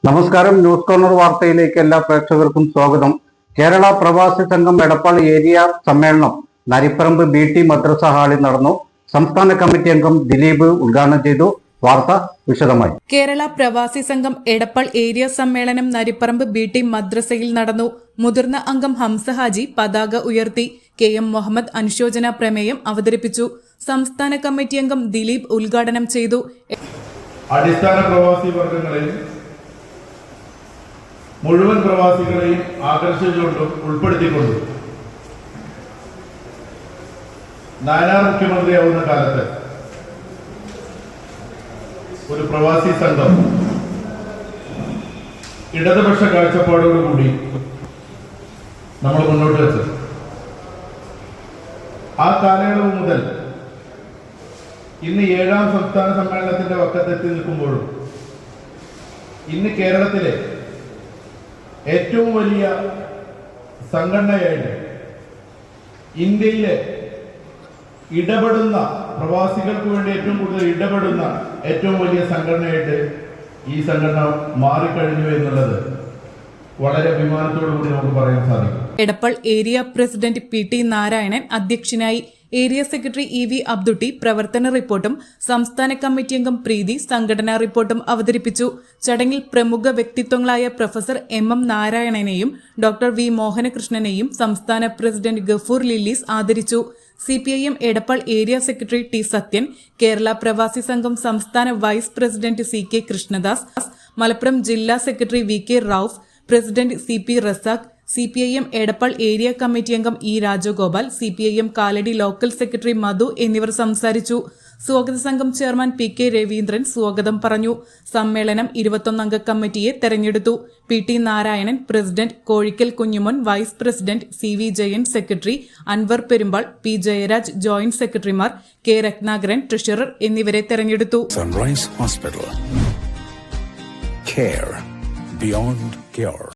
നമസ്കാരം. News corner വാർത്തയിലേക്ക് എല്ലാ പ്രേക്ഷകർക്കും സ്വാഗതം. കേരള പ്രവാസി സംഘം എടപ്പാൾ ഏരിയ സമ്മേളനം നരിപ്പറമ്പ് BT മദ്രസ ഹാളിൽ നടന്നു. സംസ്ഥാന കമ്മിറ്റി അംഗം ദിലീപ് ഉദ്ഘാടനം ചെയ്തു. വാർത്ത വിശദമായി. കേരള പ്രവാസി സംഘം എടപ്പാൾ ഏരിയ സമ്മേളനം നരിപ്പറമ്പ് BT മദ്രസയിൽ നടന്നു. മുതിർന്ന അംഗം ഹംസ ഹാജി പതാക ഉയർത്തി. KM മുഹമ്മദ് അനുശോചന പ്രമേയം അവതരിപ്പിച്ചു. സംസ്ഥാന കമ്മിറ്റി അംഗം ദിലീപ് ഉദ്ഘാടനം ചെയ്തു. അടിസ്ഥാന പ്രവാസി വർഗങ്ങളെയും മുഴുവൻ പ്രവാസികളെയും ആകർഷിച്ചുകൊണ്ടും ഉൾപ്പെടുത്തിക്കൊണ്ടും നാനാർ മുഖ്യമന്ത്രിയാവുന്ന കാലത്ത് ഒരു പ്രവാസി സംഘം ഇടതുപക്ഷ കാഴ്ചപ്പാടോടുകൂടി നമ്മൾ മുന്നോട്ട് വെച്ചത്. ആ കാലയളവ് മുതൽ ഇന്ന് 7ാം സംസ്ഥാന സമ്മേളനത്തിന്റെ വക്കത്തെത്തി നിൽക്കുമ്പോഴും ഇന്ന് കേരളത്തിലെ ഏറ്റവും വലിയ സംഘടനയായിട്ട് ഇന്ത്യയിലെ ഇടപെടുന്ന പ്രവാസികൾക്ക് വേണ്ടി ഏറ്റവും കൂടുതൽ ഇടപെടുന്ന ഏറ്റവും വലിയ സംഘടനയായിട്ട് ഈ സംഘടന മാറിക്കഴിഞ്ഞു എന്നുള്ളത് വളരെ അഭിമാനത്തോടു കൂടി നമുക്ക് പറയാൻ സാധിക്കും. Edappal area president PT Narayanan അധ്യക്ഷനായി. ഏരിയ സെക്രട്ടറി EV അബ്ദുട്ടി പ്രവർത്തന റിപ്പോർട്ടും സംസ്ഥാന കമ്മിറ്റി അംഗം പ്രീതി സംഘടനാ റിപ്പോർട്ടും അവതരിപ്പിച്ചു. ചടങ്ങിൽ പ്രമുഖ വ്യക്തിത്വങ്ങളായ പ്രൊഫസർ MM നാരായണനെയും ഡോക്ടർ V മോഹനകൃഷ്ണനെയും സംസ്ഥാന പ്രസിഡന്റ് ഗഫൂർ ലില്ലീസ് ആദരിച്ചു. CPIM Edappal area secretary T Sathyan, Kerala Pravasi Sangham സംസ്ഥാന vice president CK Krishnadas, Malappuram ജില്ലാ secretary VK Rauf, president CP Razak, CPIM Edappal area committee അംഗം E Rajagopal, CPIM Kalady local secretary Madhu എന്നിവർ സംസാരിച്ചു. സ്വാഗത സംഘം ചെയർമാൻ PK രവീന്ദ്രൻ സ്വാഗതം പറഞ്ഞു. സമ്മേളനം 21 അംഗ കമ്മിറ്റിയെ തെരഞ്ഞെടുത്തു. PT Narayanan president, Kozhikkal Kunjumon vice president, CV Jayan secretary, Anwar Perumbal, P Jayaraj joint സെക്രട്ടറിമാർ, K രത്നാകരൻ ട്രഷറർ എന്നിവരെ തെരഞ്ഞെടുത്തു. Sunrise hospital, care beyond care.